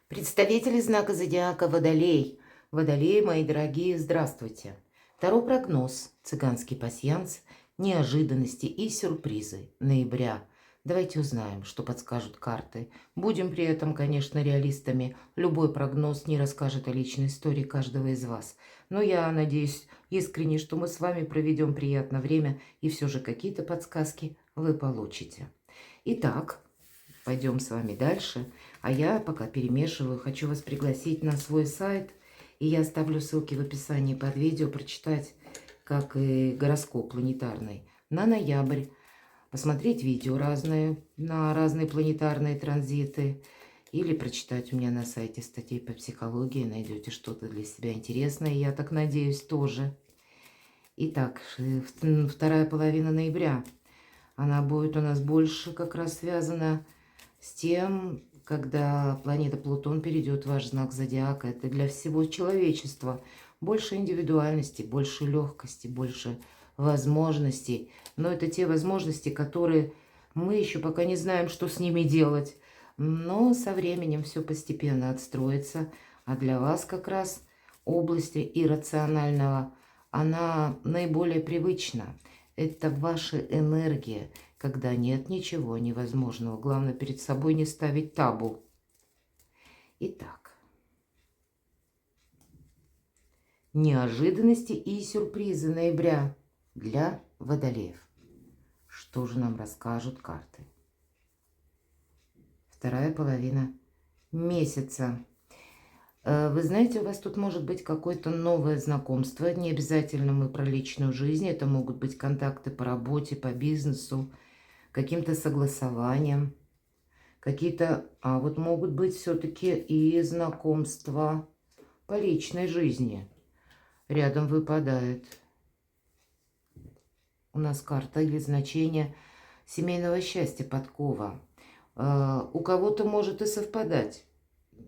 Представители знака зодиака Водолей. Водолеи, мои дорогие, здравствуйте. Таро прогноз, цыганский пасьянс, неожиданности и сюрпризы ноября. Давайте узнаем, что подскажут карты. Будем при этом, конечно, реалистами. Любой прогноз не расскажет о личной истории каждого из вас. Но я надеюсь искренне, что мы с вами проведем приятное время и все же какие-то подсказки вы получите. Итак, пойдем с вами дальше. А я пока перемешиваю, хочу вас пригласить на свой сайт. И я оставлю ссылки в описании под видео, прочитать, как и гороскоп планетарный на ноябрь. Посмотреть видео разные на разные планетарные транзиты. Или прочитать у меня на сайте статей по психологии. Найдете что-то для себя интересное, я так надеюсь, тоже. Итак, вторая половина ноября. Она будет у нас больше как раз связана с тем, когда планета Плутон перейдет в ваш знак зодиака. Это для всего человечества. Больше индивидуальности, больше легкости, больше возможностей. Но это те возможности, которые мы еще пока не знаем, что с ними делать. Но со временем все постепенно отстроится. А для вас как раз область иррационального, она наиболее привычна. Это ваша энергия, когда нет ничего невозможного. Главное, перед собой не ставить табу. Итак, неожиданности и сюрпризы ноября для водолеев. Что же нам расскажут карты? Вторая половина месяца. Вы знаете, у вас тут может быть какое-то новое знакомство. Не обязательно мы про личную жизнь. Это могут быть контакты по работе, по бизнесу, каким-то согласованием. Какие-то, а вот могут быть все-таки и знакомства по личной жизни. Рядом выпадает у нас карта или значение семейного счастья, подкова. У кого-то может и совпадать.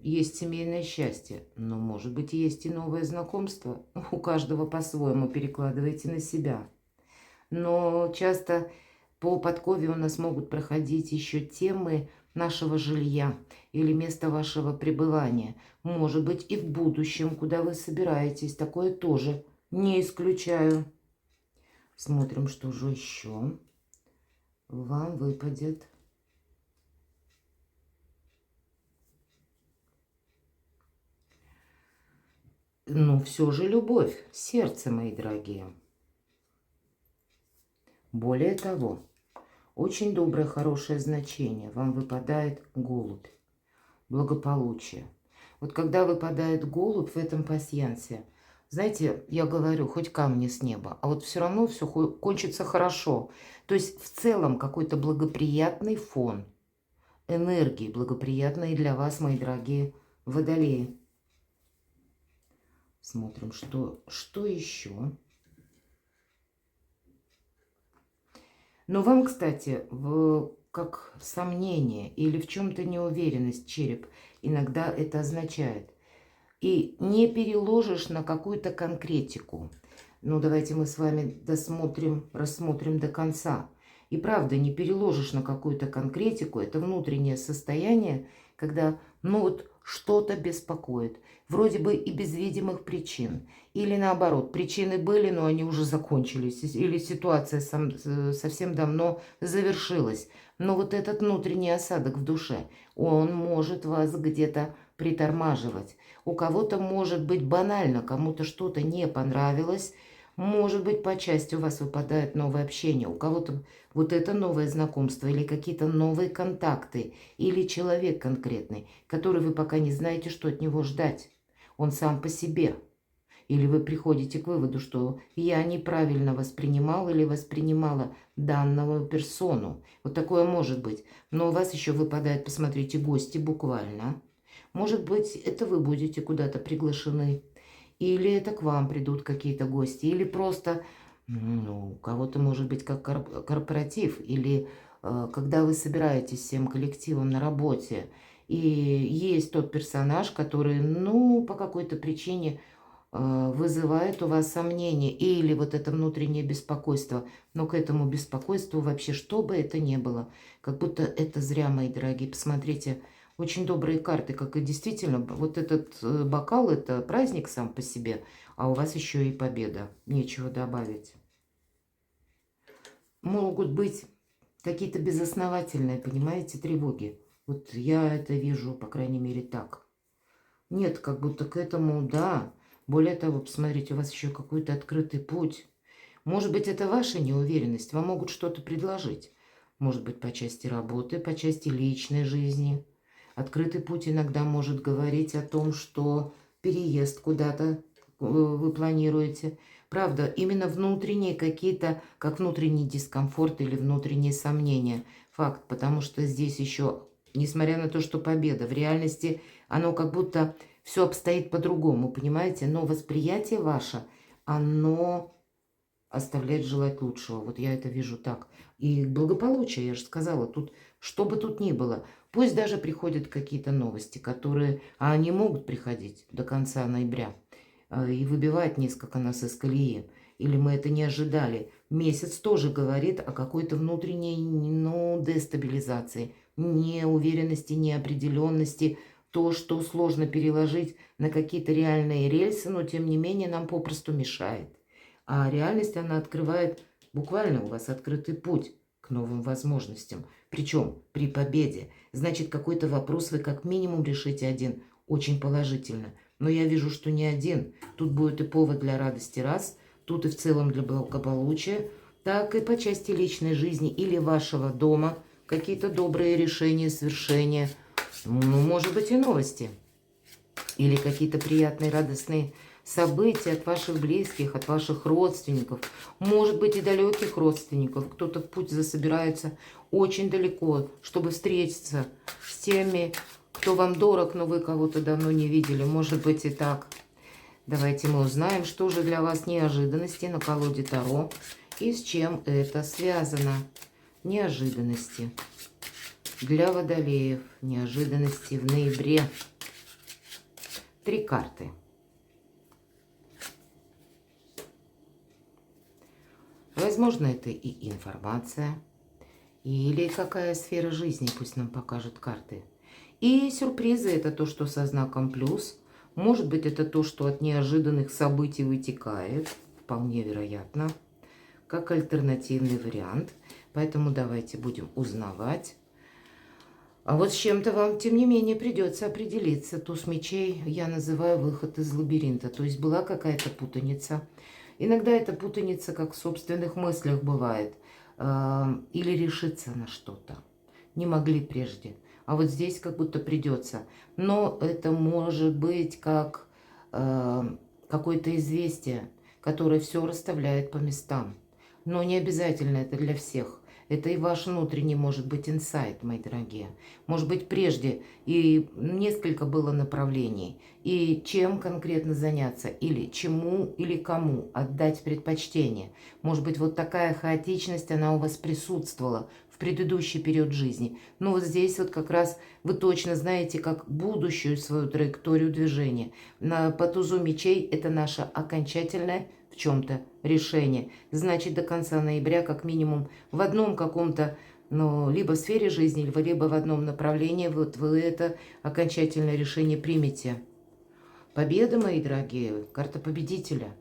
Есть семейное счастье, но может быть есть и новое знакомство. У каждого по-своему, перекладывайте на себя. Но часто по подкове у нас могут проходить еще темы нашего жилья или места вашего пребывания. Может быть и в будущем, куда вы собираетесь. Такое тоже не исключаю. Смотрим, что же еще вам выпадет. Но все же любовь, сердце, мои дорогие. Более того, очень доброе, хорошее значение. Вам выпадает голубь, благополучие. Вот когда выпадает голубь в этом пасьянсе, знаете, я говорю, хоть камни с неба, а вот все равно все кончится хорошо. То есть в целом какой-то благоприятный фон, энергии благоприятные для вас, мои дорогие водолеи. Смотрим, что еще. Но вам, кстати, как сомнение или в чем-то неуверенность череп иногда это означает. И не переложишь на какую-то конкретику. Ну, давайте мы с вами рассмотрим до конца. И правда, не переложишь на какую-то конкретику. Это внутреннее состояние, когда, ну вот, что-то беспокоит. Вроде бы и без видимых причин. Или наоборот, причины были, но они уже закончились. Или ситуация совсем давно завершилась. Но вот этот внутренний осадок в душе, он может вас где-то притормаживать. У кого-то может быть банально, кому-то что-то не понравилось. Может быть, по части у вас выпадает новое общение. У кого-то вот это новое знакомство или какие-то новые контакты. Или человек конкретный, который вы пока не знаете, что от него ждать. Он сам по себе. Или вы приходите к выводу, что я неправильно воспринимал или воспринимала данную персону. Вот такое может быть. Но у вас еще выпадает, посмотрите, гости буквально. Может быть, это вы будете куда-то приглашены. Или это к вам придут какие-то гости. Или просто, ну, у кого-то может быть как корпоратив. Или когда вы собираетесь всем коллективом на работе. И есть тот персонаж, который, ну, по какой-то причине вызывает у вас сомнения или вот это внутреннее беспокойство. Но к этому беспокойству вообще, что бы это ни было, как будто это зря, мои дорогие. Посмотрите, Очень добрые карты, как и действительно, вот этот бокал, это праздник сам по себе, а у вас еще и победа. Нечего добавить. Могут быть какие-то безосновательные, понимаете, тревоги. Вот я это вижу, по крайней мере, так. Нет, как будто к этому, да. Более того, посмотрите, у вас еще какой-то открытый путь. Может быть, это ваша неуверенность. Вам могут что-то предложить. Может быть, по части работы, по части личной жизни. Открытый путь иногда может говорить о том, что переезд куда-то вы планируете. Правда, именно внутренние какие-то, как внутренний дискомфорт или внутренние сомнения. Факт, потому что здесь еще, несмотря на то, что победа, в реальности оно как будто все обстоит по-другому, понимаете? Но восприятие ваше, оно оставляет желать лучшего. Вот я это вижу так. И благополучие, я же сказала, тут, что бы тут ни было, пусть даже приходят какие-то новости, которые, а они могут приходить до конца ноября, и выбивать несколько нас из колеи. Или мы это не ожидали. Месяц тоже говорит о какой-то внутренней, ну, дестабилизации, неуверенности, неопределенности, то, что сложно переложить на какие-то реальные рельсы, но тем не менее нам попросту мешает. А реальность, она открывает, буквально у вас открытый путь к новым возможностям. Причем при победе. Значит, какой-то вопрос вы как минимум решите один, очень положительно. Но я вижу, что не один. Тут будет и повод для радости раз, тут и в целом для благополучия, так и по части личной жизни или вашего дома. Какие-то добрые решения, свершения. Ну, может быть, и новости. Или какие-то приятные, радостные события от ваших близких, от ваших родственников. Может быть, и далеких родственников. Кто-то в путь засобирается очень далеко, чтобы встретиться с теми, кто вам дорог, но вы кого-то давно не видели. Может быть, и так. Давайте мы узнаем, что же для вас неожиданности на колоде Таро и с чем это связано. Неожиданности. Для водолеев. Неожиданности в ноябре. 3 карты. Возможно, это и информация, или какая сфера жизни, пусть нам покажут карты. И сюрпризы – это то, что со знаком плюс. Может быть, это то, что от неожиданных событий вытекает. Вполне вероятно. Как альтернативный вариант. Поэтому давайте будем узнавать. А вот с чем-то вам, тем не менее, придется определиться. Туз мечей я называю выход из лабиринта. То есть была какая-то путаница. Иногда эта путаница, как в собственных мыслях бывает. Или решиться на что-то. Не могли прежде. А вот здесь как будто придется. Но это может быть как какое-то известие, которое все расставляет по местам. Но не обязательно это для всех. Это и ваш внутренний, может быть, инсайт, мои дорогие. Может быть, прежде и несколько было направлений. И чем конкретно заняться, или чему, или кому отдать предпочтение. Может быть, вот такая хаотичность, она у вас присутствовала в предыдущий период жизни. Но вот здесь вот как раз вы точно знаете, как будущую свою траекторию движения. По тузу мечей это наша окончательная в чем-то решение. Значит, до конца ноября как минимум в одном каком-то, ну, либо в сфере жизни, либо в одном направлении вот вы это окончательное решение примете. Победа, мои дорогие, карта победителя.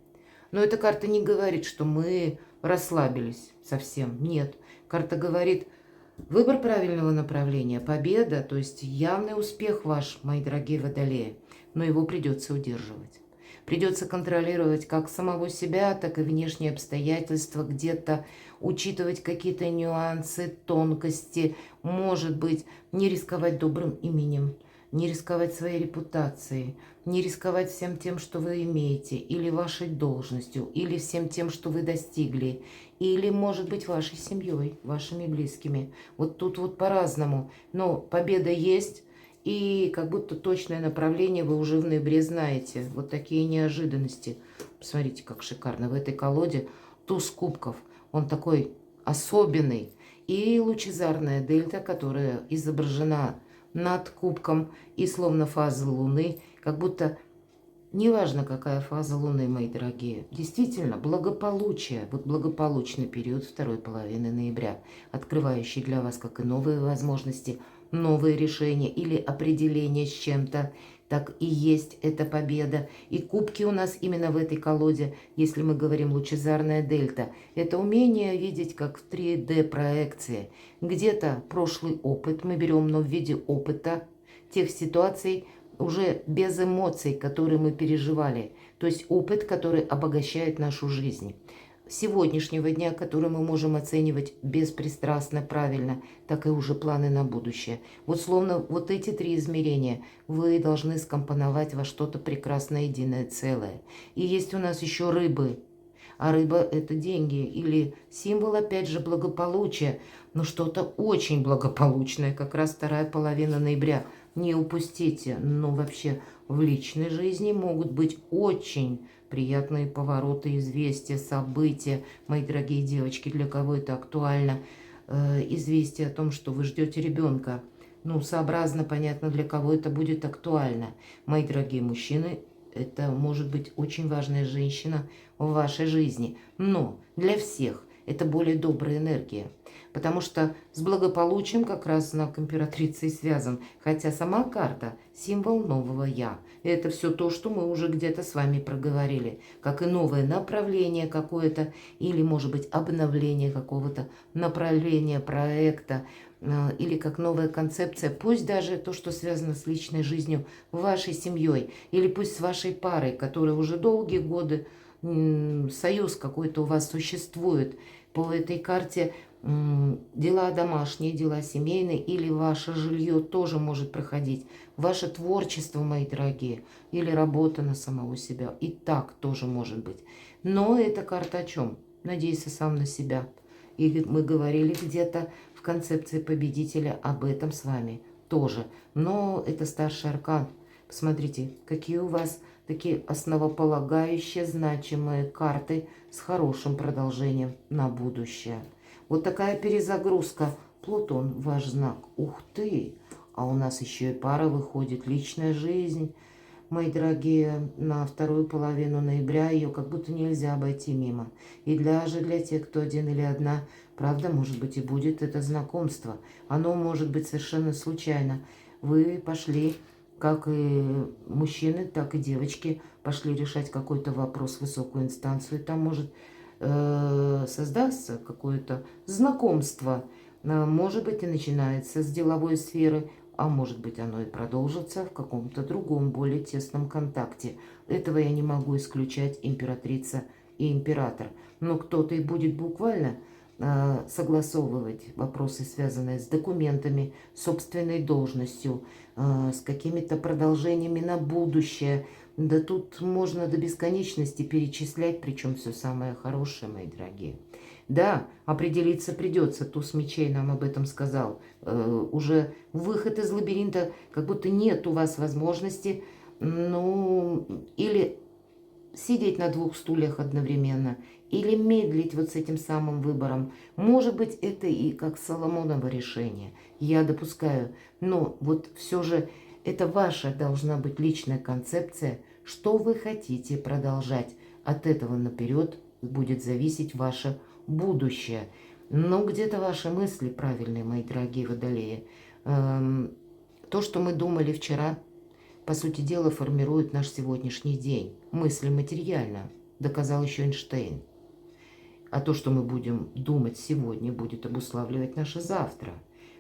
Но эта карта не говорит, что мы расслабились совсем. Нет. Карта говорит, выбор правильного направления, победа, то есть явный успех ваш, мои дорогие водолеи. Но его придется удерживать. Придется контролировать как самого себя, так и внешние обстоятельства, где-то учитывать какие-то нюансы, тонкости. Может быть, не рисковать добрым именем, не рисковать своей репутацией, не рисковать всем тем, что вы имеете, или вашей должностью, или всем тем, что вы достигли, или, может быть, вашей семьей, вашими близкими. Вот тут вот по-разному. Но победа есть. И как будто точное направление вы уже в ноябре знаете. Вот такие неожиданности. Посмотрите, как шикарно. В этой колоде туз кубков. Он такой особенный. И лучезарная дельта, которая изображена над кубком. И словно фаза Луны. Как будто, неважно, какая фаза Луны, мои дорогие. Действительно, благополучие. Вот благополучный период второй половины ноября. Открывающий для вас как и новые возможности, новые решения или определение с чем-то, так и есть эта победа. И кубки у нас именно в этой колоде, если мы говорим лучезарная дельта, это умение видеть как в 3D-проекции. Где-то прошлый опыт мы берем, но в виде опыта тех ситуаций, уже без эмоций, которые мы переживали. То есть опыт, который обогащает нашу жизнь. Сегодняшнего дня, который мы можем оценивать беспристрастно, правильно, так и уже планы на будущее. Вот словно вот эти 3 измерения вы должны скомпоновать во что-то прекрасное, единое целое. И есть у нас еще рыбы. А рыба – это деньги или символ, опять же, благополучия. Но что-то очень благополучное, как раз вторая половина ноября. Не упустите, но вообще в личной жизни могут быть очень приятные повороты, известия, события. Мои дорогие девочки, для кого это актуально? Известие о том, что вы ждете ребенка. Ну, сообразно, понятно, для кого это будет актуально. Мои дорогие мужчины, это может быть очень важная женщина в вашей жизни. Но для всех это более добрая энергия. Потому что с благополучием как раз знак императрицы и связан. Хотя сама карта – символ нового «я». И это все то, что мы уже где-то с вами проговорили. Как и новое направление какое-то, или, может быть, обновление какого-то направления, проекта, или как новая концепция. Пусть даже то, что связано с личной жизнью вашей семьей, или пусть с вашей парой, которая уже долгие годы, союз какой-то у вас существует. По этой карте дела домашние, дела семейные, или ваше жилье тоже может проходить. Ваше творчество, мои дорогие, или работа на самого себя. И так тоже может быть. Но эта карта о чем? Надейся сам на себя. И мы говорили где-то в концепции победителя об этом с вами тоже. Но это старший аркан. Посмотрите, какие у вас такие основополагающие, значимые карты с хорошим продолжением на будущее. Вот такая перезагрузка. Плутон, ваш знак. Ух ты! А у нас еще и пара выходит. Личная жизнь. Мои дорогие, на вторую половину ноября ее как будто нельзя обойти мимо. И даже для тех, кто один или одна, правда, может быть, и будет это знакомство. Оно может быть совершенно случайно. Вы пошли, как и мужчины, так и девочки, пошли решать какой-то вопрос в высокую инстанцию. Там может создастся какое-то знакомство. Может быть, и начинается с деловой сферы, а может быть, оно и продолжится в каком-то другом, более тесном контакте. Этого я не могу исключать, императрица и император. Но кто-то и будет буквально согласовывать вопросы, связанные с документами, собственной должностью, с какими-то продолжениями на будущее. Да тут можно до бесконечности перечислять, причем все самое хорошее, мои дорогие. Да, определиться придется, туз мечей нам об этом сказал. Уже выход из лабиринта, как будто нет у вас возможности, ну, или сидеть на 2 стульях одновременно, или медлить вот с этим самым выбором. Может быть, это и как Соломоново решение, я допускаю. Но вот все же это ваша должна быть личная концепция, что вы хотите продолжать. От этого наперед будет зависеть ваше будущее. Но где-то ваши мысли правильные, мои дорогие водолеи. То, что мы думали вчера, по сути дела, формирует наш сегодняшний день. Мысли материально, доказал еще Эйнштейн. А то, что мы будем думать сегодня, будет обуславливать наше завтра.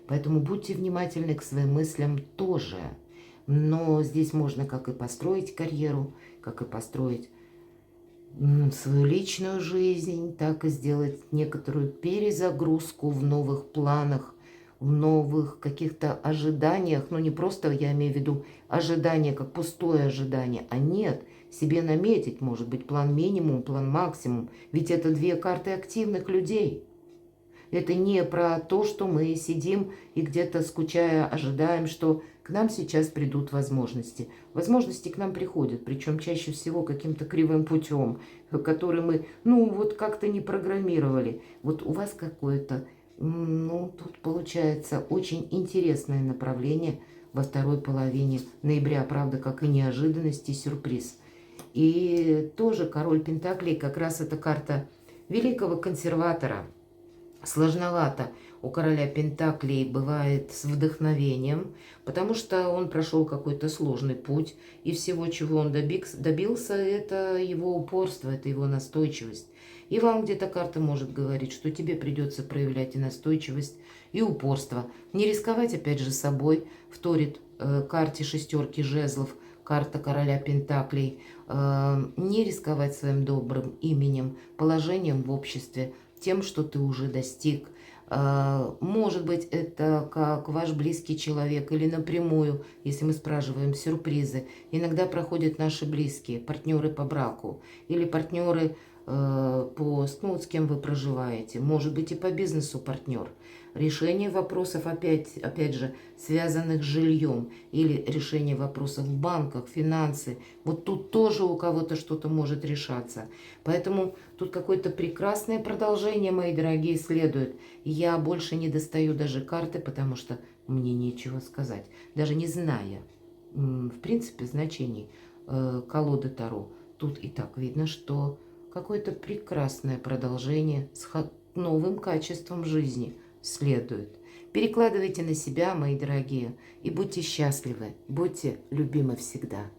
Поэтому будьте внимательны к своим мыслям тоже. Но здесь можно как и построить карьеру, как и построить свою личную жизнь, так и сделать некоторую перезагрузку в новых планах, в новых каких-то ожиданиях. Ну, не просто, я имею в виду ожидание, как пустое ожидание, а нет, себе наметить, может быть, план минимум, план максимум. Ведь это 2 карты активных людей. Это не про то, что мы сидим и где-то скучая ожидаем, что к нам сейчас придут возможности. Возможности к нам приходят, причем чаще всего каким-то кривым путем, который мы, ну, вот как-то не программировали. Вот у вас какое-то, ну, тут получается очень интересное направление во второй половине ноября, правда, как и неожиданность и сюрприз. И тоже король Пентаклей, как раз эта карта великого консерватора. Сложновато у короля Пентаклей бывает с вдохновением, потому что он прошел какой-то сложный путь, и всего, чего он добился, это его упорство, это его настойчивость. И вам где-то карта может говорить, что тебе придется проявлять и настойчивость, и упорство. Не рисковать, опять же, собой, вторит карте шестерки жезлов, карта короля Пентаклей. Не рисковать своим добрым именем, положением в обществе, тем, что ты уже достиг. Может быть, это как ваш близкий человек или напрямую, если мы спрашиваем сюрпризы. Иногда проходят наши близкие, партнеры по браку или партнеры с кем вы проживаете. Может быть, и по бизнесу партнер. Решение вопросов, опять же, связанных с жильем или решение вопросов в банках, финансы. Вот тут тоже у кого-то что-то может решаться. Поэтому тут какое-то прекрасное продолжение, мои дорогие, следует. Я больше не достаю даже карты, потому что мне нечего сказать. Даже не зная, в принципе, значений колоды Таро. Тут и так видно, что какое-то прекрасное продолжение с новым качеством жизни следует. Перекладывайте на себя, мои дорогие, и будьте счастливы, будьте любимы всегда.